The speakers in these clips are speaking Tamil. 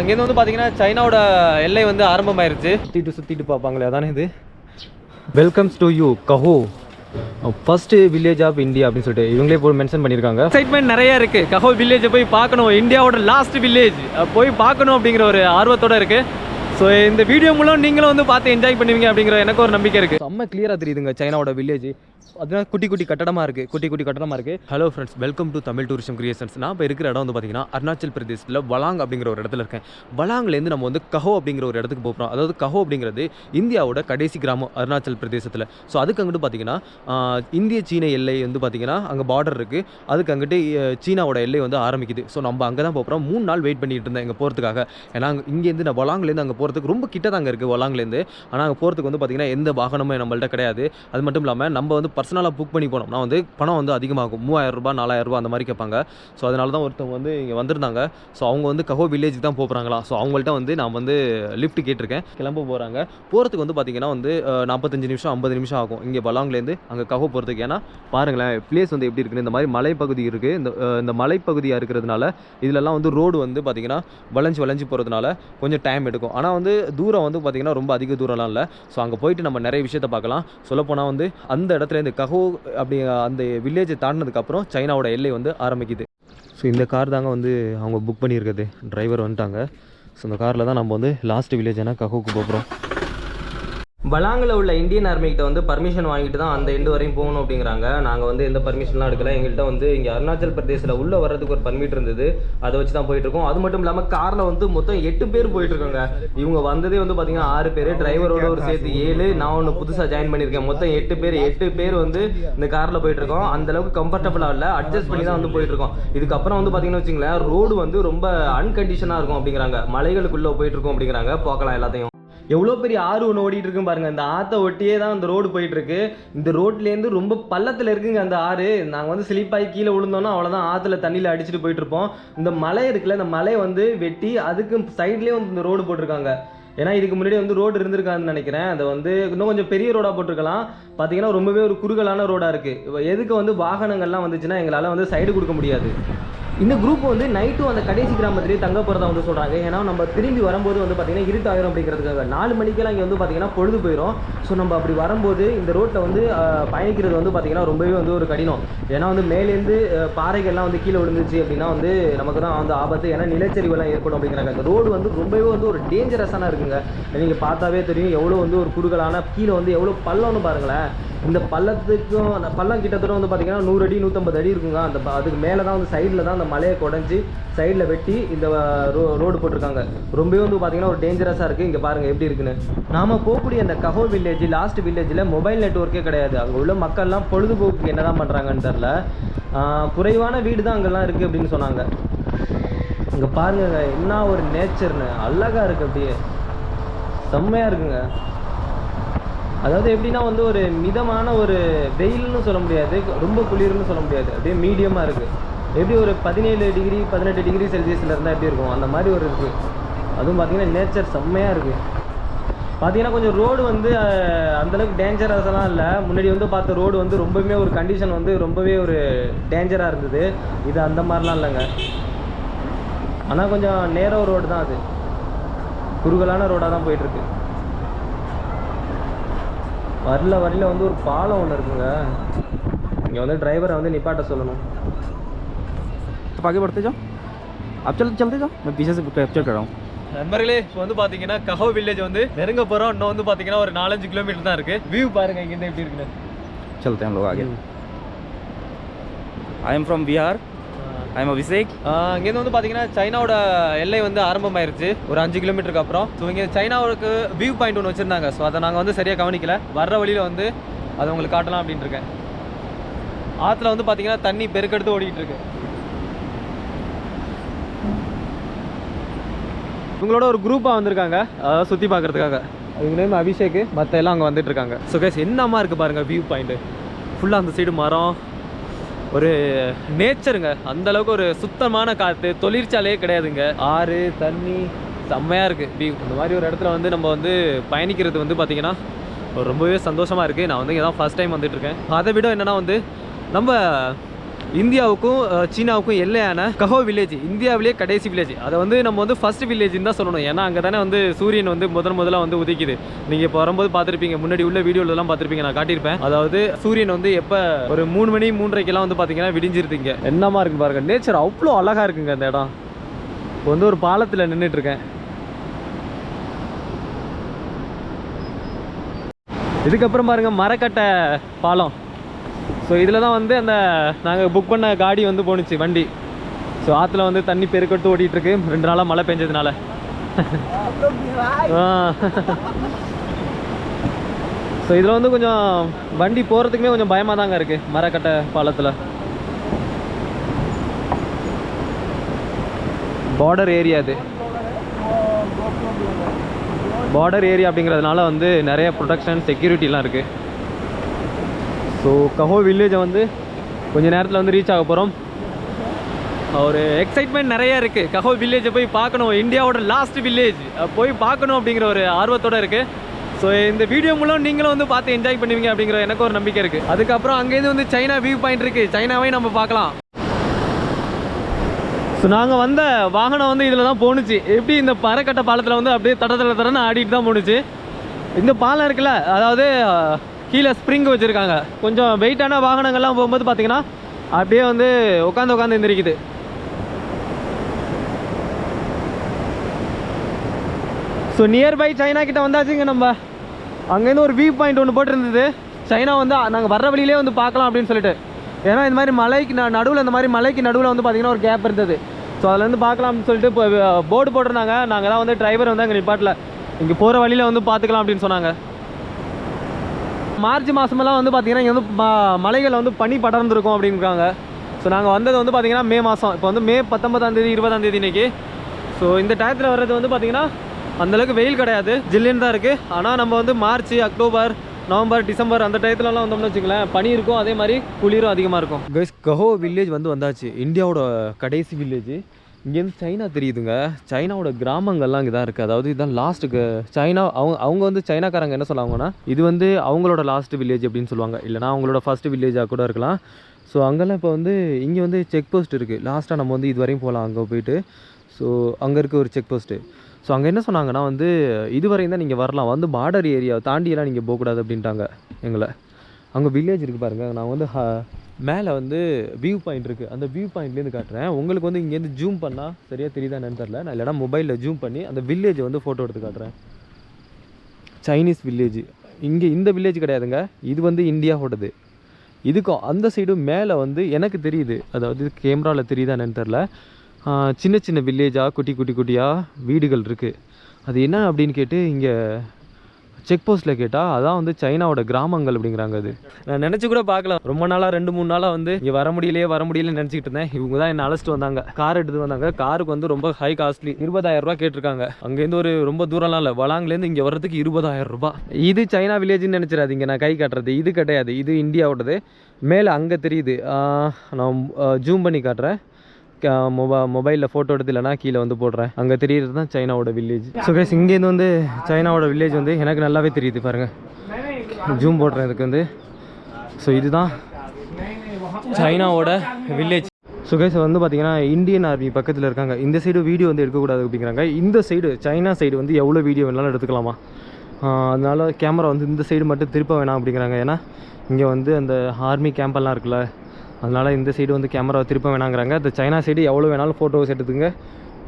இங்கேருந்து வந்து பார்த்தீங்கன்னா சைனாவோட எல்லை வந்து ஆரம்பமாயிருச்சு. சுற்றிட்டு பார்ப்பாங்களே அதானே இது. Welcomes to you Kaho first village of India அப்படின்னு சொல்லிட்டு இவங்களே போய் மென்ஷன் பண்ணியிருக்காங்க. எக்ஸைட்மெண்ட் நிறைய இருக்குது. கஹோ வில்லேஜை போய் பார்க்கணும், இந்தியாவோட லாஸ்ட் வில்லேஜ் போய் பார்க்கணும் அப்படிங்கிற ஒரு ஆர்வத்தோடு இருக்குது. ஸோ இந்த வீடியோ மூலம் நீங்களும் வந்து பார்த்து என்ஜாய் பண்ணுவீங்க அப்படிங்கிற எனக்கு ஒரு நம்பிக்கை இருக்குது. செம்ம கிளியராக தெரியுதுங்க சைனாவோட வில்லேஜ். அதனால குட்டி குட்டி கட்டடமாக இருக்குது. Hello friends, welcome to Tamil tourism creations. நான் இப்போ இருக்கிற இடம் வந்து பார்த்தீங்கன்னா அருணாச்சல் பிரதேசத்தில் வலாங் அப்படிங்கிற ஒரு இடத்துல இருக்கேன். வலாங்லேருந்து நம்ம வந்து கஹோ அப்படிங்கிற ஒரு இடத்துக்கு போகிறோம். அதாவது கஹோ அப்படிங்கிறது இந்தியாவோட கடைசி கிராமம் அருணாச்சல் பிரதேசத்தில். ஸோ அதுக்கு அங்கிட்டு பார்த்தீங்கன்னா இந்திய சீன எல்லை வந்து பார்த்தீங்கன்னா அங்கே பார்டர் இருக்குது. அதுக்கு அங்கிட்டு சீனாவோட எல்லை வந்து ஆரம்பிக்குது. ஸோ நம்ம அங்கே தான் போகிறோம். 3 நாள் வெயிட் பண்ணிட்டு இருந்தேன் இங்கே போகிறதுக்காக. ஏன்னா இங்கேருந்து நான் வலாங்லேருந்து அங்கே போகிறதுக்கு ரொம்ப கிட்ட தாங்க இருக்குது வலாங்லேருந்து. ஆனால் அங்கே போகிறதுக்கு வந்து பார்த்தீங்கன்னா எந்த வாகனமும் நம்மள்ட்ட கிடையாது. அது மட்டும் இல்லாமல் நம்ம வந்து பர்சனலாக புக் பண்ணி போனோம். நான் வந்து பணம் வந்து அதிகமாகும், 3000 ரூபாய் 4000 ரூபாய் அந்த மாதிரி கேட்பாங்க. ஸோ அதனால தான் ஒருத்தவங்க வந்து இங்கே வந்திருந்தாங்க. ஸோ அவங்க வந்து கஹோ வில்லேஜுக்கு தான் போகிறாங்களா. ஸோ அவங்கள்ட்ட வந்து நான் வந்து லிஃப்ட் கேட்டிருக்கேன். கிளம்ப போகிறதுக்கு வந்து பார்த்திங்கன்னா வந்து 45 நிமிஷம் 50 நிமிஷம் ஆகும் இங்கே வலாங்லேருந்து அங்கே கஹோ போகிறதுக்கு. ஏன்னா பாருங்களேன் பிளேஸ் வந்து எப்படி இருக்குன்னு. இந்த மாதிரி மலைப்பகுதி இருக்குது. இந்த மலைப்பகுதியாக இருக்கிறதுனால இதிலெல்லாம் வந்து ரோடு வந்து பார்த்திங்கன்னா வளைஞ்சு போகிறதுனால கொஞ்சம் டைம் எடுக்கும். ஆனால் வந்து தூரம் வந்து பார்த்திங்கன்னா ரொம்ப அதிக தூரம்லாம் இல்லை. ஸோ அங்கே போயிட்டு நம்ம நிறைய விஷயத்தை பார்க்கலாம். சொல்லப்போனால் வந்து அந்த இடத்துல இந்த கஹோ அப்படி அந்த வில்லேஜை தாண்டினதுக்கப்புறம் சைனாவோட எல்லை வந்து ஆரம்பிக்குது. ஸோ இந்த கார் தாங்க வந்து அவங்க புக் பண்ணியிருக்குது. டிரைவர் வந்துட்டாங்க. ஸோ இந்த காரில் தான் நம்ம வந்து லாஸ்ட் வில்லேஜான கஹோக்கு போகிறோம். வலாங்கில் உள்ள இந்தியன் ஆர்மிகிட்ட வந்து பர்மிஷன் வாங்கிட்டு தான் அந்த எண்டு வரையும் போகணும் அப்படிங்கிறாங்க. நாங்கள் வந்து எந்த பர்மிஷன்லாம் எடுக்கல. எங்கள்கிட்ட வந்து இங்கே அருணாச்சல் பிரதேசில் உள்ளே வர்றதுக்கு ஒரு பர்மிட் இருந்தது. அதை வச்சு தான் போயிட்டுருக்கோம். அது மட்டும் இல்லாமல் காரில் வந்து மொத்தம் 8 பேர் போயிட்டுருக்காங்க. இவங்க வந்ததே வந்து பார்த்தீங்கன்னா 6 பேர், டிரைவரோட ஒரு சேர்த்து 7, நான் ஒன்று புதுசாக ஜாயின் பண்ணியிருக்கேன். மொத்தம் 8 பேர் வந்து இந்த காரில் போயிட்டுருக்கோம். அந்தளவுக்கு கம்ஃபர்டபுளாக இல்லை, அட்ஜஸ்ட் பண்ணி தான் வந்து போயிட்டுருக்கோம். இதுக்கப்புறம் வந்து பார்த்தீங்கன்னா வச்சுங்களேன் ரோடு வந்து ரொம்ப அன்கண்டிஷனாக இருக்கும் அப்படிங்கிறாங்க. மலைகளுக்குள்ளே போயிட்டுருக்கோம் அப்படிங்கிறாங்க. பார்க்கலாம் எல்லாத்தையும். எவ்வளோ பெரிய ஆறு ஒன்று ஓடிட்டு இருக்குன்னு பாருங்கள். இந்த ஆற்றை ஒட்டியே தான் அந்த ரோடு போயிட்டுருக்கு. இந்த ரோட்லேருந்து ரொம்ப பள்ளத்தில் இருக்குங்க அந்த ஆறு. நாங்கள் வந்து ஸ்லிப்பாகி கீழே விழுந்தோன்னா அவ்வளோதான், ஆற்றுல தண்ணியில் அடிச்சுட்டு போயிட்டுருப்போம். இந்த மலை இருக்குல்ல, இந்த மலையை வந்து வெட்டி அதுக்கு சைட்லேயே வந்து இந்த ரோடு போட்டிருக்காங்க. ஏன்னா இதுக்கு முன்னாடி வந்து ரோடு இருந்திருக்கான்னு நினைக்கிறேன். அதை வந்து இன்னும் கொஞ்சம் பெரிய ரோடாக போட்டிருக்கலாம். பார்த்தீங்கன்னா ரொம்பவே ஒரு குறுகலான ரோடாக இருக்குது. எதுக்கு வந்து வாகனங்கள்லாம் வந்துச்சுன்னா எங்களால் வந்து சைடு கொடுக்க முடியாது. இந்த குரூப் வந்து நைட்டும் அந்த கடைசி கிராமத்திலேயே தங்க போகிறதா வந்து சொல்கிறாங்க. ஏன்னா நம்ம திரும்பி வரும்போது வந்து பார்த்திங்கன்னா இருட்டாயிரும் அப்படிங்கிறதுக்காக. 4 மணிக்கெல்லாம் இங்கே வந்து பார்த்திங்கன்னா பொழுது போயிடும். ஸோ நம்ம அப்படி வரும்போது இந்த ரோட்டில் வந்து பயணிக்கிறது வந்து பார்த்திங்கன்னா ரொம்பவே வந்து ஒரு கடினம். ஏன்னா வந்து மேலேருந்து பாறைகள்லாம் வந்து கீழே விழுந்துச்சு அப்படின்னா வந்து நமக்கு தான் வந்து ஆபத்து. ஏன்னா நிலச்சரிவெல்லாம் ஏற்படும் அப்படிங்கிறாங்க. இந்த ரோடு வந்து ரொம்பவே வந்து ஒரு டேஞ்சரஸான இருக்குங்க. நீங்கள் பார்த்தாவே தெரியும் எவ்வளோ வந்து ஒரு குறுகலான, கீழே வந்து எவ்வளோ பள்ளம்னு பாருங்களேன். இந்த பள்ளம் கிட்டத்தட்ட வந்து பார்த்திங்கன்னா 100 அடி 150 அடி இருக்குங்க. அந்த அதுக்கு மேலே தான் வந்து சைடில் தான் அந்த மலையை குடஞ்சி சைடில் வெட்டி இந்த ரோடு போட்டிருக்காங்க. ரொம்பவே வந்து பார்த்திங்கன்னா ஒரு டேஞ்சரஸாக இருக்குது. இங்கே பாருங்கள் எப்படி இருக்குன்னு. நாம் போகக்கூடிய அந்த கஹோ வில்லேஜ் லாஸ்ட் வில்லேஜில் மொபைல் நெட்ஒர்க்கே கிடையாது. அங்கே உள்ள மக்கள்லாம் பொழுதுபோக்கு என்ன தான் பண்ணுறாங்கன்னு தெரில. குறைவான வீடு தான் அங்கெல்லாம் இருக்குது அப்படின்னு சொன்னாங்க. இங்கே பாருங்க என்ன ஒரு நேச்சர்னு, அழகாக இருக்குது, அப்படியே செம்மையாக இருக்குங்க. அதாவது எப்படின்னா வந்து ஒரு மிதமான ஒரு வெயில்னு சொல்ல முடியாது, ரொம்ப குளிர்னு சொல்ல முடியாது, அப்படியே மீடியமாக இருக்குது. எப்படி ஒரு 17 டிகிரி 18 டிகிரி செல்சியஸில் இருந்தால் எப்படி இருக்கும் அந்த மாதிரி ஒரு இருக்குது. அதுவும் பார்த்திங்கன்னா நேச்சர் செம்மையாக இருக்குது. பார்த்திங்கன்னா கொஞ்சம் ரோடு வந்து அந்தளவுக்கு டேஞ்சரஸெல்லாம் இல்லை. முன்னாடி வந்து பார்த்த ரோடு வந்து ரொம்பவுமே ஒரு கண்டிஷன் வந்து ரொம்பவே ஒரு டேஞ்சராக இருந்தது. இது அந்த மாதிரிலாம் இல்லைங்க. ஆனால் கொஞ்சம் நேரோ ரோடு தான், அது குறுகலான ரோடாக தான் போயிட்டுருக்கு. வரையில் வந்து ஒரு பாலம் ஒன்று இருக்குங்க. இங்கே வந்து டிரைவரை வந்து நிப்பாட்ட சொல்லணும். आगे बढ़ते जाओ, आप चलते जाओ, मैं पीछे से कैप्चर कर रहा हूँ. நண்பர்களே இப்போ வந்து பார்த்தீங்கன்னா கஹோ வில்லேஜ் வந்து நெருங்க போகிறோம். இன்னும் வந்து பார்த்தீங்கன்னா ஒரு 4-5 கிலோமீட்டர் தான் இருக்குது. வியூ பாருங்கள் இங்கேருந்து எப்படி இருக்குன்னு. चलते हैं हम लोग आगे. I am from Bihar, I am Abhishek. இங்கேருந்து வந்து பார்த்தீங்கன்னா சைனாவோட எல்லை வந்து ஆரம்பமாயிருச்சு ஒரு 5 கிலோமீட்டருக்கு அப்புறம். ஸோ இங்கே சைனாவுக்கு வியூ பாயிண்ட் ஒன்று வச்சுருந்தாங்க. ஸோ அதை நாங்கள் வந்து சரியாக கவனிக்கல. வர்ற வழியில் வந்து அதை உங்களுக்கு காட்டலாம் அப்படின்ட்டு இருக்கேன். ஆற்றுல வந்து பார்த்தீங்கன்னா தண்ணி பெருக்கெடுத்து ஓடிக்கிட்டு இருக்கு. இவங்களோட ஒரு குரூப்பாக வந்திருக்காங்க, அதாவது சுற்றி பார்க்குறதுக்காக. இவங்க நேம் அபிஷேக், மற்ற எல்லாம் அங்கே வந்துட்டு இருக்காங்க. ஸோ கைஸ் என்னமா இருக்குது பாருங்கள் வியூ பாயிண்ட்டு. ஃபுல்லாக அந்த சைடு மரம், ஒரு நேச்சருங்க. அந்தளவுக்கு ஒரு சுத்தமான காற்று, தொழிற்சாலையே கிடையாதுங்க. ஆறு தண்ணி செம்மையாக இருக்குது வியூ. இந்த மாதிரி ஒரு இடத்துல வந்து நம்ம வந்து பயணிக்கிறது வந்து பார்த்திங்கன்னா ரொம்பவே சந்தோஷமாக இருக்குது. நான் வந்து இங்கே தான் ஃபஸ்ட் டைம் வந்துட்டுருக்கேன். அதை விட என்னென்னா வந்து நம்ம இந்தியாவுக்கும் சீனாவுக்கும் எல்லையான கஹோ வில்லேஜ், இந்தியாவிலேயே கடைசி வில்லேஜ். அதை வந்து நம்ம வந்து ஃபர்ஸ்ட் வில்லேஜ்னு தான் சொல்லணும். ஏன்னா அங்கே தானே வந்து சூரியன் வந்து முதல்ல வந்து உதிக்குது. நீங்கள் இப்போ வரும்போது பார்த்துருப்பீங்க, முன்னாடி உள்ள வீடியோலலாம் பார்த்துருப்பீங்க, நான் காட்டியிருப்பேன். அதாவது சூரியன் வந்து எப்போ ஒரு 3 மணி 3:30க்கெல்லாம் வந்து பார்த்தீங்கன்னா விடிஞ்சிருந்தீங்க. என்னமா இருக்கு பாருங்க, நேச்சர் அவ்வளோ அழகாக இருக்குங்க அந்த இடம். இப்போ வந்து ஒரு பாலத்தில் நின்றுட்டு இருக்கேன். இதுக்கப்புறம் பாருங்க மரக்கட்டை பாலம். ஸோ இதில் தான் வந்து அந்த நாங்கள் புக் பண்ண காடி வந்து போணுச்சு, வண்டி. ஸோ ஆற்றுல வந்து தண்ணி பெருக்கட்டு ஓடிட்டுருக்கு 2 நாளாக மழை பெஞ்சதுனால. ஸோ இதில் வந்து கொஞ்சம் வண்டி போகிறதுக்குமே கொஞ்சம் பயமாக தாங்க இருக்குது மரக்கட்டை பாலத்தில். பார்டர் ஏரியா, அது பார்டர் ஏரியா அப்படிங்கிறதுனால வந்து நிறைய ப்ரொடெக்ஷன் செக்யூரிட்டிலாம் இருக்குது. ஸோ கஹோ வில்லேஜை வந்து கொஞ்சம் நேரத்தில் வந்து ரீச் ஆக போகிறோம். ஒரு எக்ஸைட்மெண்ட் நிறைய இருக்குது. கஹோ வில்லேஜை போய் பார்க்கணும், இந்தியாவோட லாஸ்ட் வில்லேஜ் போய் பார்க்கணும் அப்படிங்கிற ஒரு ஆர்வத்தோடு இருக்குது. ஸோ இந்த வீடியோ மூலம் நீங்களும் வந்து பார்த்து என்ஜாய் பண்ணுவீங்க அப்படிங்கிற எனக்கு ஒரு நம்பிக்கை இருக்குது. அதுக்கப்புறம் அங்கேருந்து வந்து சைனா வியூ பாயிண்ட் இருக்குது, சைனாவையும் நம்ம பார்க்கலாம். ஸோ நாங்கள் வந்த வாகனம் வந்து இதில் தான் போணுச்சு. எப்படி இந்த மரக்கட்டை பாலத்தில் வந்து அப்படியே தடன்னு ஆடிட்டு தான் போணுச்சு. இந்த பாலம் இருக்குல்ல, அதாவது கீழே ஸ்ப்ரிங் வச்சுருக்காங்க. கொஞ்சம் வெயிட்டான வாகனங்கள்லாம் போகும்போது பார்த்தீங்கன்னா அப்படியே வந்து உட்காந்து எந்திரிக்குது. ஸோ நியர்பை சைனா கிட்ட வந்தாச்சுங்க நம்ம. அங்கேருந்து ஒரு வியூ பாயிண்ட் ஒன்று போட்டிருந்தது. சைனா வந்து நாங்கள் வர்ற வழியிலே வந்து பார்க்கலாம் அப்படின்னு சொல்லிட்டு. ஏன்னா இந்த மாதிரி மலைக்கு நடுவில், இந்த மாதிரி மலைக்கு நடுவில் வந்து பார்த்திங்கன்னா ஒரு கேப் இருந்தது. ஸோ அதுலேருந்து பார்க்கலாம் அப்படின்னு சொல்லிட்டு இப்போ போர்டு போட்டிருந்தாங்க. நாங்கள் தான் வந்து டிரைவர் வந்து அங்கே நிப்பாட்டில் இங்கே போகிற வழியில் வந்து பார்த்துக்கலாம் அப்படின்னு சொன்னாங்க. மார்ச் மாதமெல்லாம் வந்து பார்த்திங்கன்னா இங்கே வந்து மலைகள் வந்து பனி படர்ந்துருக்கும் அப்படின்றாங்க. ஸோ நாங்கள் வந்தது வந்து பார்த்திங்கன்னா மே மாதம். இப்போ வந்து மே 19ஆம் தேதி 20ஆம் தேதி இன்றைக்கி. ஸோ இந்த டயத்தில் வர்றது வந்து பார்த்திங்கன்னா அந்தளவுக்கு வெயில் கிடையாது, ஜில்லுன்னு தான் இருக்குது. ஆனால் நம்ம வந்து மார்ச், அக்டோபர், நவம்பர், டிசம்பர் அந்த டயத்துலலாம் வந்தோம்னு வச்சுங்களேன், பனி இருக்கும், அதே மாதிரி குளிரும் அதிகமாக இருக்கும். கைஸ், கஹோ வில்லேஜ் வந்து வந்தாச்சு, இந்தியாவோட கடைசி வில்லேஜ். இங்கேருந்து சைனா தெரியுதுங்க. சைனாவோட கிராமங்கள்லாம் இங்கே தான் இருக்குது. அதாவது இதுதான் லாஸ்ட்டுக்கு சைனா. அவங்க வந்து சைனாக்காரங்க என்ன சொல்லுவாங்கன்னா, இது வந்து அவங்களோட லாஸ்ட் வில்லேஜ் அப்படின்னு சொல்லுவாங்க. இல்லைனா அவங்களோட ஃபர்ஸ்ட் வில்லேஜாக கூட இருக்கலாம். ஸோ அங்கெல்லாம் இப்போ வந்து இங்கே வந்து செக் போஸ்ட் இருக்குது. லாஸ்ட்டாக நம்ம வந்து இது வரையும் போகலாம் அங்கே போயிட்டு. ஸோ அங்கே இருக்க ஒரு செக் போஸ்ட்டு. ஸோ அங்கே என்ன சொன்னாங்கன்னா வந்து இதுவரையும் தான் நீங்கள் வரலாம், வந்து பார்டர் ஏரியா தாண்டியெல்லாம் நீங்கள் போகக்கூடாது அப்படின்ட்டாங்க எங்களை. அங்கே வில்லேஜ் இருக்குது பாருங்கள். நான் வந்து மேலே வந்து வியூ பாயிண்ட் இருக்குது, அந்த வியூ பாயிண்ட்லேருந்து காட்டுறேன் உங்களுக்கு. வந்து இங்கேருந்து ஜூம் பண்ணால் சரியாக தெரியுதா என்னன்னு தெரில. நான் இல்லைனா மொபைலில் ஜூம் பண்ணி அந்த வில்லேஜை வந்து ஃபோட்டோ எடுத்து காட்டுறேன். Chinese village. இங்கே இந்த வில்லேஜ் கிடையாதுங்க, இது வந்து இந்தியாவோடது. இதுக்கும் அந்த சைடும் மேலே வந்து எனக்கு தெரியுது, அதாவது கேமராவில் தெரியுதா என்னன்னு தெரில, சின்ன சின்ன வில்லேஜாக குட்டியாக வீடுகள் இருக்குது. அது என்ன அப்படின்னு கேட்டு இங்கே செக் போஸ்ட்டில் கேட்டால் அதான் வந்து சைனாவோட கிராமங்கள் அப்படிங்கிறாங்க. அது நான் நினச்சி கூட பார்க்கல. ரொம்ப நாளாக 2-3 நாளாக வந்து இங்கே வர முடியலன்னு நினச்சிக்கிட்டு இருந்தேன். இவங்க தான் என்ன அழைச்சிட்டு வந்தாங்க, கார் எடுத்து வந்தாங்க. காருக்கு வந்து ரொம்ப ஹை காஸ்ட்லி, 20,000 ரூபா கேட்டிருக்காங்க. அங்கேருந்து ஒரு ரொம்ப தூரம்லாம் இல்லை, வளாங்லேருந்து இங்கே வர்றதுக்கு 20,000 ரூபா. இது சைனா வில்லேஜ்னு நினச்சிடாதீங்க, நான் கை காட்டுறது இது கிடையாது, இது இந்தியாவோடது. மேலே அங்கே தெரியுது, நான் ஜூம் பண்ணி காட்டுறேன். மொபைலில் ஃபோட்டோ எடுத்து இல்லைனா கீழே வந்து போடுறேன். அங்கே தெரியுறது தான் சைனாவோட வில்லேஜ். ஸோ கைஸ், இங்கேருந்து வந்து சைனாவோட வில்லேஜ் வந்து எனக்கு நல்லாவே தெரியுது பாருங்கள். ஜூம் போடுறேன் இதுக்கு வந்து. ஸோ இதுதான் சைனாவோட வில்லேஜ். ஸோ கைஸ் வந்து பார்த்தீங்கன்னா இந்தியன் ஆர்மி பக்கத்தில் இருக்காங்க. இந்த சைடு வீடியோ வந்து எடுக்கக்கூடாது அப்படிங்கிறாங்க. இந்த சைடு சைனா சைடு வந்து எவ்வளோ வீடியோ வேணாலும் எடுத்துக்கலாமா. அதனால கேமரா வந்து இந்த சைடு மட்டும் திருப்ப வேணாம் அப்படிங்கிறாங்க. ஏன்னா இங்கே வந்து அந்த ஆர்மி கேம்பெல்லாம் இருக்குல்ல, அதனால் இந்த சைடு வந்து கேமரா திருப்ப வேணாங்கிறாங்க. அந்த சைனா சைடு எவ்வளோ வேணாலும் ஃபோட்டோஸ் எடுத்துங்க,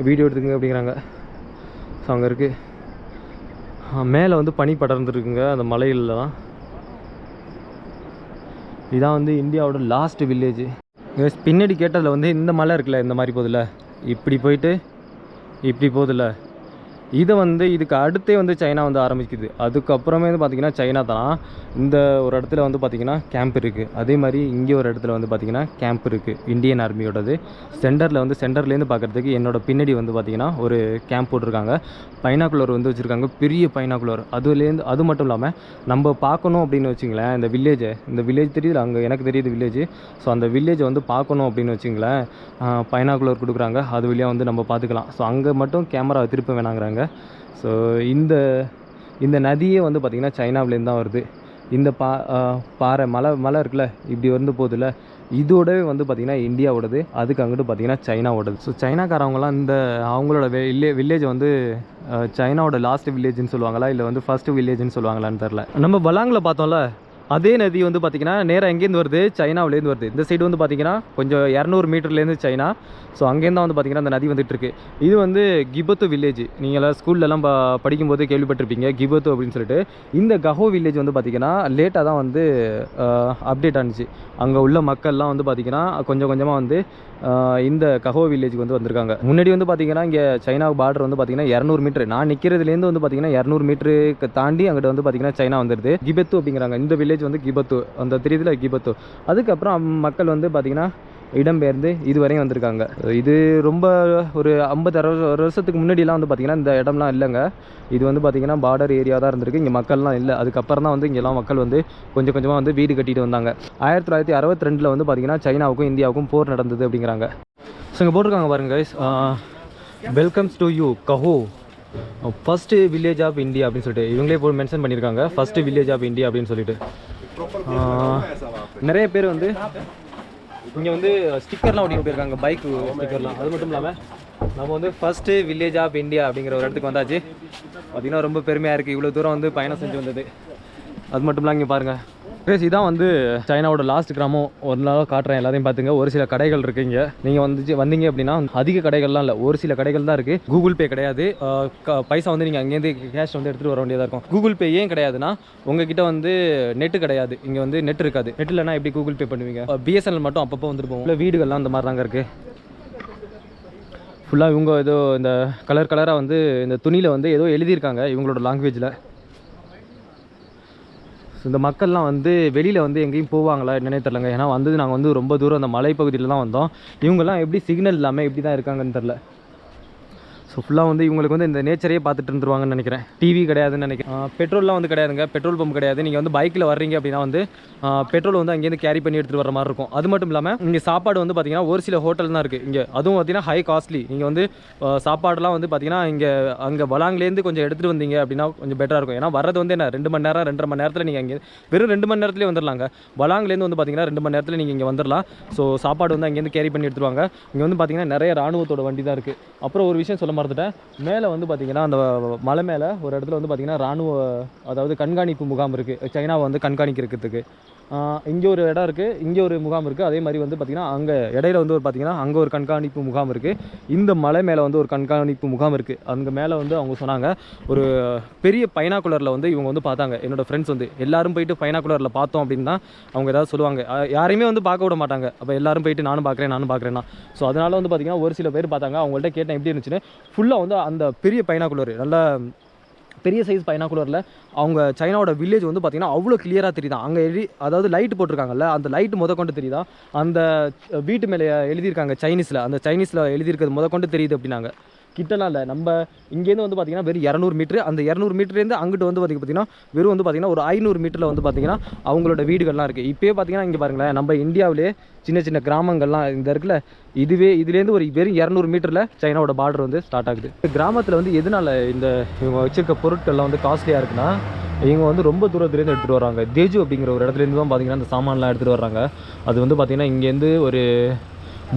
வீடியோ எடுத்துங்க அப்படிங்கிறாங்க. ஸோ அங்கே இருக்குது, மேலே வந்து பனி படர்ந்துருக்குங்க அந்த மலையிலலாம். இதான் வந்து இந்தியாவோட லாஸ்ட் வில்லேஜ். பின்னாடி கேட்டதில் வந்து இந்த மலை இருக்குல்ல, இந்த மாதிரி போதில்ல, இப்படி போயிட்டு இப்படி போதில்ல, இதை வந்து இதுக்கு அடுத்தே வந்து சைனா வந்து ஆரம்பிக்குது. அதுக்கப்புறமே வந்து பார்த்திங்கன்னா சைனா தான். இந்த ஒரு இடத்துல வந்து பார்த்திங்கன்னா கேம்ப் இருக்குது. அதே மாதிரி இங்கே ஒரு இடத்துல வந்து பார்த்திங்கன்னா கேம்ப் இருக்குது இந்தியன் ஆர்மியோடது. சென்டர்லேருந்து பார்க்குறதுக்கு என்னோடய பின்னாடி வந்து பார்த்திங்கன்னா ஒரு கேம்ப் போட்டிருக்காங்க. பைனாக்குலர் வந்து வச்சுருக்காங்க, பெரிய பைனாக்குலர். அது மட்டும் இல்லாமல் நம்ம பார்க்கணும் அப்படின்னு வச்சுங்களேன், இந்த வில்லேஜ் தெரியுது, அங்கே எனக்கு தெரியுது வில்லேஜ். ஸோ அந்த வில்லேஜை வந்து பார்க்கணும் அப்படின்னு வச்சுங்களேன், பைனாக்குலர் கொடுக்குறாங்க. அது வழியாக வந்து நம்ம பார்த்துக்கலாம். ஸோ அங்கே மட்டும் கேமரா திருப்ப வேணாங்கிறாங்க. ஸோ இந்த நதியே வந்து பார்த்திங்கன்னா சைனாவிலேருந்து தான் வருது. இந்த பாறை மலை இருக்குல்ல, இப்படி வந்து போதில்ல, இதோடவே வந்து பார்த்திங்கன்னா இந்தியாவோடது, அதுக்கு அங்கிட்டு பார்த்திங்கன்னா சைனாவோடது. ஸோ சைனாக்காரவங்களாம் இந்த அவங்களோட வில்லேஜ் வந்து சைனாவோட லாஸ்ட் வில்லேஜ்னு சொல்லுவாங்களா இல்லை வந்து ஃபர்ஸ்ட் வில்லேஜ்னு சொல்லுவாங்களான்னு தெரில. நம்ம பலாங்கில் பார்த்தோம்ல, அதே நதி வந்து பார்த்திங்கன்னா நேராக எங்கேருந்து வருது, சைனாவிலேருந்து வருது. இந்த சைடு வந்து பார்த்திங்கன்னா கொஞ்சம் 200 மீட்டர்லேருந்து சைனா. ஸோ அங்கேருந்து வந்து பார்த்திங்கன்னா அந்த நதி வந்துட்டுருக்கு. இது வந்து கிபத்து வில்லேஜ். நீங்களாம் ஸ்கூல்லலாம் படிக்கும்போது கேள்விப்பட்டிருப்பீங்க கிபத்து அப்படின்னு சொல்லிட்டு. இந்த கஹோ வில்லேஜ் வந்து பார்த்திங்கன்னா லேட்டாக தான் வந்து அப்டேட் ஆனிச்சு. அங்கே உள்ள மக்கள்லாம் வந்து பார்த்திங்கன்னா கொஞ்சம் கொஞ்சமாக வந்து இந்த கஹோ வில்லேஜுக்கு வந்து வந்திருக்காங்க. முன்னாடி வந்து பார்த்திங்கன்னா இங்கே சைனா பார்டர் வந்து பார்த்திங்கன்னா 200 மீட்டர், நான் நிற்கிறதுலேருந்து வந்து பார்த்திங்கன்னா 200 மீட்டருக்கு தாண்டி அங்கிட்ட வந்து பார்த்திங்கன்னா சைனா வந்துடுது. கிபத்து அப்படிங்கிறாங்க இந்த வில்லேஜ் வந்து கிபத்து, அந்த தெரியுதுல கிபத்து. அதுக்கப்புறம் மக்கள் வந்து பார்த்திங்கன்னா இடம்பெயர்ந்து இதுவரையும் வந்திருக்காங்க. இது ரொம்ப ஒரு 50-60 வருஷத்துக்கு முன்னாடிலாம் வந்து பார்த்திங்கன்னா இந்த இடம்லாம் இல்லைங்க. இது வந்து பார்த்திங்கன்னா பார்டர் ஏரியா தான் இருந்திருக்கு, இங்கே மக்கள்லாம் இல்லை. அதுக்கப்புறம் தான் வந்து இங்கெல்லாம் மக்கள் வந்து கொஞ்சம் கொஞ்சமாக வந்து வீடு கட்டிட்டு வந்தாங்க. 1962 வந்து பார்த்திங்கன்னா சைனாவுக்கும் இந்தியாவுக்கும் போர் நடந்தது அப்படிங்கிறாங்க. ஸோ இங்கே போட்டிருக்காங்க பாருங்க guys, welcomes to you Kaho first village of India அப்படின்னு சொல்லிட்டு இவங்களே போய் மென்ஷன் பண்ணியிருக்காங்க, ஃபர்ஸ்ட் வில்லேஜ் ஆஃப் இந்தியா அப்படின்னு சொல்லிட்டு. நிறைய பேர் வந்து இங்கே வந்து ஸ்டிக்கர்லாம் ஒட்டிட்டு போயிருக்காங்க, பைக் ஸ்டிக்கர்லாம். அது மட்டும் இல்லாமல் நம்ம வந்து ஃபர்ஸ்ட்டு வில்லேஜ் ஆஃப் இந்தியா அப்படிங்கிற ஒரு இடத்துக்கு வந்தாச்சு. பார்த்திங்கன்னா ரொம்ப பெருமையாக இருக்குது இவ்வளோ தூரம் வந்து பயணம் செஞ்சு வந்தது. அது மட்டும் இல்லாமல் இங்கே பாருங்கள் ப்ளேஸ், இதான் வந்து சைனாவோட லாஸ்ட் கிராமம். ஒரு நாளாக காட்டுறேன், எல்லாத்தையும் பார்த்துங்க. ஒரு சில கடைகள் இருக்குது இங்கே. நீங்கள் வந்தீங்க அப்படின்னா அதிக கடைகள்லாம் இல்லை, ஒரு சில கடைகள் தான் இருக்குது. கூகுள் பே கிடையாது, பைசா வந்து நீங்கள் அங்கேருந்து கேஷ் வந்து எடுத்துகிட்டு வர வேண்டியதாக இருக்கும். கூகுள் பே ஏன் கிடையாதுன்னா உங்ககிட்ட வந்து நெட்டு கிடையாது, இங்கே வந்து நெட் இருக்காது. நெட் இல்லைனா எப்படி கூகுள் பே பண்ணுவீங்க? பிஎஸ்என்எல் மட்டும் அப்பப்போ வந்துட்டு போகும். இல்லை வீடுகள்லாம் அந்த மாதிரி தாங்க இருக்குது. ஃபுல்லாக இவங்க ஏதோ இந்த கலராக வந்து இந்த துணியில் வந்து ஏதோ எழுதியிருக்காங்க இவங்களோட லாங்குவேஜில். இந்த மக்கள்லாம் வந்து வெளியில் வந்து எங்கேயும் போவாங்களா என்னன்னே தெரிலங்க. ஏன்னா வந்து நாங்கள் வந்து ரொம்ப தூரம் அந்த மலைப்பகுதியில் தான் வந்தோம். இவங்கெல்லாம் எப்படி சிக்னல் இல்லாமல் எப்படி தான் இருக்காங்கன்னு தெரில. ஸோ ஃபுல்லாக வந்து இவங்களுக்கு வந்து இந்த நேச்சரையே பார்த்துட்டு இருந்துருவாங்கன்னு நினைக்கிறேன். டிவி கிடையாதுன்னு நினைக்கிறேன். பெட்ரோல்லாம் வந்து கிடையாதுங்க, பெட்ரோல் பம்ப் கிடையாது. நீங்கள் வந்து பைக்கில் வர்றீங்க அப்படின்னா வந்து பெட்ரோல் வந்து அங்கேருந்து கேரி பண்ணி எடுத்துகிட்டு வர மாதிரி இருக்கும். அது மட்டும் இல்லாமல் இங்கே சாப்பாடு வந்து பார்த்திங்கன்னா ஒரு சில ஹோட்டல் தான் இருக்குது இங்கே. அதுவும் பார்த்திங்கன்னா ஹை காஸ்ட்லி. நீங்கள் வந்து சாப்பாடுலாம் வந்து பார்த்திங்கன்னா அங்கே வளாங்லேருந்து கொஞ்சம் எடுத்துகிட்டு வந்தீங்க அப்படின்னா கொஞ்சம் பெட்டராக இருக்கும். ஏன்னா வரது வந்து என்ன 2 மணி நேரம் 2.5 மணி நேரத்தில் நீங்கள் அங்கே வெறும் 2 மணி நேரத்துலேயே வந்துடலாங்க. வளாங்லேருந்து வந்து பார்த்திங்கன்னா 2 மணி நேரத்தில் நீங்கள் இங்கே வந்துடலாம். ஸோ சாப்பாடு வந்து அங்கேருந்து கேரி பண்ணி எடுத்துருவாங்க. இங்கே வந்து பார்த்திங்கன்னா நிறைய ராணுவத்தோட வண்டி தான் இருக்குது. அப்புறம் ஒரு விஷயம் சொல்ல மறந்துட்டேன், மேலே வந்து பார்த்திங்கன்னா அந்த மலை மேலே ஒரு இடத்துல வந்து பார்த்திங்கன்னா ராணுவ அதாவது கண்காணிப்பு முகாம் இருக்குது, சைனாவை வந்து கண்காணிக்கிறதுக்கு. இங்கே ஒரு இடம் இருக்குது, இங்கே ஒரு முகாம் இருக்குது. அதே மாதிரி வந்து பார்த்திங்கன்னா அங்கே இடையில வந்து ஒரு பார்த்திங்கன்னா அங்கே ஒரு கண்காணிப்பு முகாம் இருக்குது. இந்த மலை மேலே வந்து ஒரு கண்காணிப்பு முகாம் இருக்குது. அங்கே மேலே வந்து அவங்க சொன்னாங்க ஒரு பெரிய பைனாக்குலரில் வந்து இவங்க வந்து பார்த்தாங்க. என்னோடய ஃப்ரெண்ட்ஸ் வந்து எல்லாரும் போயிட்டு பைனாக்குலரில் பார்த்தோம் அப்படின்னு தான் அவங்க ஏதாவது சொல்லுவாங்க. யாரையுமே வந்து பார்க்க விட மாட்டாங்க. அப்போ எல்லாரும் போயிட்டு நானும் பார்க்குறேன்னா. ஸோ அதனால் வந்து பார்த்திங்கன்னா ஒரு சில பேர் பார்த்தாங்க. அவங்கள்ட்ட கேட்டேன் எப்படி இருந்துச்சுன்னு. ஃபுல்லாக வந்து அந்த பெரிய பைனாக்குலர், நல்ல பெரிய சைஸ் பைனாக்குலரில் அவங்க சைனாவோட வில்லேஜ் வந்து பார்த்திங்கன்னா அவ்வளோ கிளியராக தெரியுதான். அங்கே அதாவது லைட் போட்டிருக்காங்கல்ல, அந்த லைட்டு கொண்டு தெரியுதா. அந்த வீட்டு மேலே எழுதியிருக்காங்க சைனீஸில், அந்த சைனீஸில் எழுதியிருக்கிறது கொண்டு தெரியுது அப்படின்னாங்க. கிட்டலாம் இல்லை, நம்ம இங்கேருந்து வந்து பார்த்திங்கன்னா வெறும் 200 மீட்ரு, அந்த 200 மீட்டர்லேருந்து அங்கிட்டு வந்து பார்த்திங்கன்னா வெறும் வந்து பார்த்திங்கன்னா ஒரு 500 மீட்டரில் வந்து பார்த்திங்கன்னா அவங்களோட வீடுகள்லாம் இருக்குது. இப்போயே பார்த்திங்கன்னா இங்கே பாருங்களேன், நம்ம இந்தியாவிலே சின்ன சின்ன கிராமங்கள்லாம் இந்த இருக்குல்ல, இதுலேருந்து ஒரு வெறும் 200 மீட்டரில் சைனாவோட பார்டர் வந்து ஸ்டார்ட் ஆகுது. கிராமத்தில் வந்து எதனால் இந்த இவங்க வச்சுருக்க பொருட்கள்லாம் வந்து காஸ்ட்லியாக இருக்குன்னா, இவங்க வந்து ரொம்ப தூரத்துலேருந்து எடுத்துகிட்டு வராங்க. தேஜு அப்படிங்கிற ஒரு இடத்துலேருந்து தான் பார்த்திங்கன்னா அந்த சாமான்லாம் எடுத்துகிட்டு வர்றாங்க. அது வந்து பார்த்திங்கன்னா இங்கேருந்து ஒரு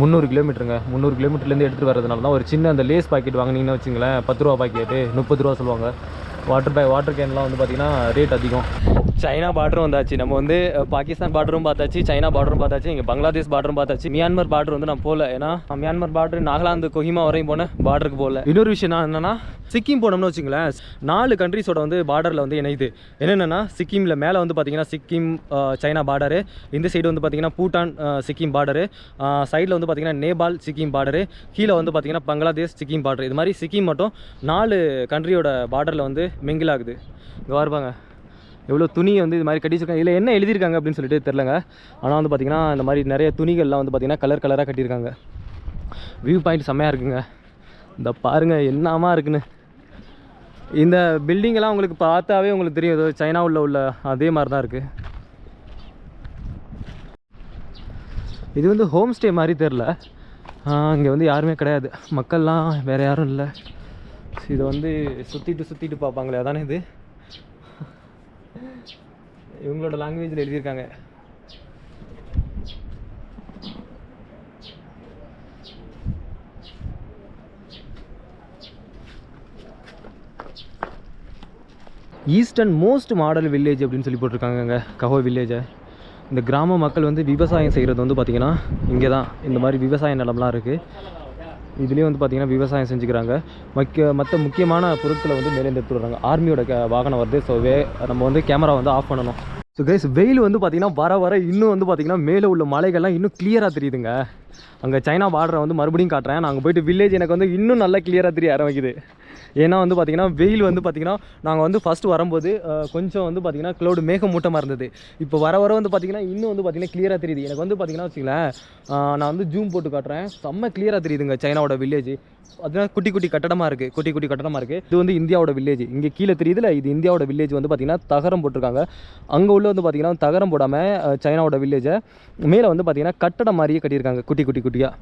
300 கிலோமீட்டருங்க. 300 கிலோமீட்டர்லேருந்து எடுத்துகிட்டு வரதுனால தான் ஒரு சின்ன அந்த லேஸ் பாக்கெட் வாங்கினீங்கன்னு வச்சுங்களேன், 10 ரூபா பாக்கெட்டு 30 ரூபா சொல்லுவாங்க. வாட்டர் கேன்லாம் வந்து பார்த்திங்கன்னா ரேட் அதிகம். சைனா பார்டரும் வந்தாச்சு. நம்ம வந்து பாகிஸ்தான் பார்டரும் பார்த்தாச்சு, சைனா பார்டரும் பார்த்தாச்சு, இங்கே பங்களாதேஷ் பார்டரும் பார்த்தாச்சு. மியான்மர் பார்டர் வந்து நான் போகல, ஏன்னா மியான்மர் பார்டர் நாகாலாந்து கொஹிமா வரையும் போனேன், பார்டருக்கு போகல. இன்னொரு விஷயம் என்னன்னா, சிக்கிம் போனோம்னு வச்சுங்களேன், 4 கண்ட்ரிஸோட வந்து பார்டரில் வந்து இணையுது. என்னென்னா சிக்கிமில் மேலே வந்து பார்த்திங்கன்னா சிக்கிம் சைனா பார்டரு, இந்த சைடு வந்து பார்த்திங்கன்னா பூட்டான் சிக்கிம் பார்டரு, சைடில் வந்து பார்த்திங்கன்னா நேபாள் சிக்கிம் பார்டரு, கீழே வந்து பார்த்திங்கன்னா பங்களாதேஷ் சிக்கிம் பார்டரு. இது மாதிரி சிக்கிம் மட்டும் 4 கண்ட்ரியோட பார்டரில் வந்து மிங்கிள் ஆகுது. இங்கே வருவாங்க எவ்வளோ துணி வந்து இது மாதிரி கட்டிச்சிருக்காங்க. இதில் என்ன எழுதியிருக்காங்க அப்படின்னு சொல்லிட்டு தெரிலங்க. ஆனால் வந்து பார்த்திங்கன்னா இந்த மாதிரி நிறைய துணிகள்லாம் வந்து பார்த்திங்கன்னா கலராக கட்டியிருக்காங்க. வியூ பாயிண்ட் செம்மையாக இருக்குங்க. இந்த பாருங்கள் என்னமா இருக்குன்னு. இந்த பில்டிங்கெல்லாம் உங்களுக்கு பார்த்தாவே உங்களுக்கு தெரியும், ஏதோ சைனாவில் உள்ள அதே மாதிரி தான் இருக்குது. இது வந்து ஹோம் ஸ்டே மாதிரி தெரில. இங்கே வந்து யாருமே கிடையாது, மக்கள்லாம் வேறு யாரும் இல்லை. இதை வந்து சுற்றிட்டு பார்ப்பாங்களே, அதானே இது. இவங்களோட லாங்குவேஜில் எழுதியிருக்காங்க. ஈஸ்டர்ன் மோஸ்ட் மாடல் வில்லேஜ் அப்படின்னு சொல்லி போட்டிருக்காங்கங்க கஹோ வில்லேஜை. இந்த கிராம மக்கள் வந்து விவசாயம் செய்கிறது வந்து பார்த்திங்கன்னா இங்கே தான் இந்த மாதிரி விவசாய நிலம்லாம் இருக்குது. இதுலேயே வந்து பார்த்திங்கன்னா விவசாயம் செஞ்சுக்கிறாங்க. மற்ற முக்கியமான பொருட்களை வந்து மேலே எடுத்துகிட்டு வராங்க. ஆர்மியோட வாகனம் வருது. ஸோ நம்ம வந்து கேமரா வந்து ஆஃப் பண்ணணும். ஸோ கைஸ் வெயில் வந்து பார்த்திங்கன்னா வர இன்னும் வந்து பார்த்திங்கன்னா மேலே உள்ள மலைகள்லாம் இன்னும் கிளியராக தெரியுதுங்க. அங்கே சைனா பார்டரை வந்து மறுபடியும் காட்டுறேன். நாங்கள் போய்ட்டு வில்லேஜ் எனக்கு வந்து இன்னும் நல்லா கிளியராக தெரிய ஆரம்பிக்குது. ஏன்னா வந்து பார்த்திங்கன்னா வெயில் வந்து பார்த்திங்கன்னா நாங்கள் வந்து ஃபஸ்ட்டு வரும்போது கொஞ்சம் வந்து பார்த்திங்கன்னா க்ளவுடு மேகமூட்டமாக இருந்தது. இப்போ வர வந்து பார்த்திங்கன்னா இன்னும் வந்து பார்த்திங்கன்னா கிளியராக தெரியுது. எனக்கு வந்து பார்த்திங்கன்னா வச்சுங்களேன், நான் வந்து ஜூம் போட்டு காட்டுறேன். செம்ம கிளியராக தெரியுதுங்க சைனாவோட வில்லேஜ். அதனால் குட்டி கட்டடமாக இருக்குது. இது வந்து இந்தியாவோட வில்லேஜ். இங்கே கீழே தெரியுதுல, இது இந்தியாவோட வில்லேஜ் வந்து பார்த்திங்கன்னா தகரம் போட்டிருக்காங்க. அங்கே உள்ள வந்து பார்த்திங்கன்னா தகரம் போடாமல் சைனாவோட வில்லேஜை மேலே வந்து பார்த்திங்கன்னா கட்டடம் மாதிரியே கட்டியிருக்காங்க குட்டியாக.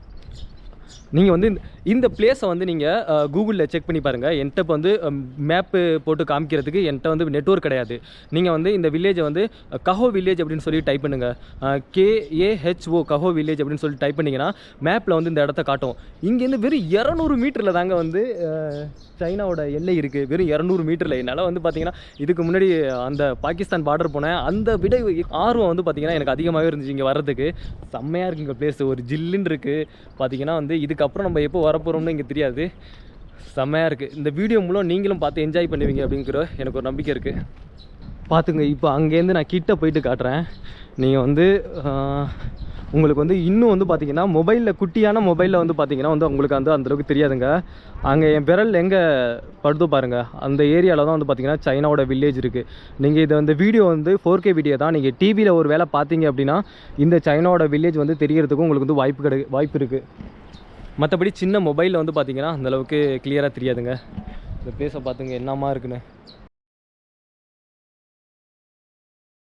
நீங்கள் வந்து இந்த பிளேஸை வந்து நீங்கள் கூகுளில் செக் பண்ணி பாருங்கள். என்கிட்ட இப்போ வந்து மேப்பு போட்டு காமிக்கிறதுக்கு என்கிட்ட வந்து நெட்வொர்க் கிடையாது. நீங்கள் வந்து இந்த வில்லேஜை வந்து கஹோ வில்லேஜ் அப்படின்னு சொல்லி டைப் பண்ணுங்கள். KAHO கஹோ வில்லேஜ் அப்படின்னு சொல்லி டைப் பண்ணிங்கன்னா மேப்பில் வந்து இந்த இடத்த காட்டும். இங்கேருந்து வெறும் 200 மீட்டரில் தாங்க வந்து சைனாவோட எல்லை இருக்குது. வெறும் 200 மீட்டரில். என்னால் வந்து பார்த்திங்கன்னா இதுக்கு முன்னாடி அந்த பாகிஸ்தான் பார்டர் போனேன். அந்த விட ஆர்வம் வந்து பார்த்திங்கன்னா எனக்கு அதிகமாகவே இருந்துச்சு இங்கே வர்றதுக்கு. செம்மையாக இருக்குங்க பிளேஸ். ஒரு ஜில்லுன்னு இருக்குது. பார்த்திங்கன்னா வந்து இதுக்கப்புறம் நம்ம எப்போ வரப்போகிறோம்னு இங்கே தெரியாது. செம்மையாக இருக்குது. இந்த வீடியோ மூலம் நீங்களும் பார்த்து என்ஜாய் பண்ணுவீங்க அப்படிங்கிற எனக்கு ஒரு நம்பிக்கை இருக்குது. பார்த்துங்க, இப்போ அங்கேருந்து நான் கிட்ட போயிட்டு காட்டுறேன். நீங்கள் வந்து உங்களுக்கு வந்து இன்னும் வந்து பார்த்திங்கன்னா மொபைலில் குட்டியான மொபைலில் வந்து பார்த்திங்கன்னா வந்து உங்களுக்கு வந்து அந்தளவுக்கு தெரியாதுங்க. அங்கே என் விரல் எங்கே படுதோ பாருங்கள், அந்த ஏரியாவில் தான் வந்து பார்த்திங்கன்னா சைனாவோட வில்லேஜ் இருக்குது. நீங்கள் இதை வந்து வீடியோ வந்து 4K வீடியோ தான். நீங்கள் டிவியில் ஒரு வேளை பார்த்தீங்க அப்படின்னா இந்த சைனாவோட வில்லேஜ் வந்து தெரியறதுக்கும் உங்களுக்கு வந்து வாய்ப்பு இருக்குது. மற்றபடி சின்ன மொபைலில் வந்து பார்த்திங்கன்னா அந்தளவுக்கு கிளியராக தெரியாதுங்க. இந்த பிளேஸை பார்த்துங்க என்னமா இருக்குன்னு.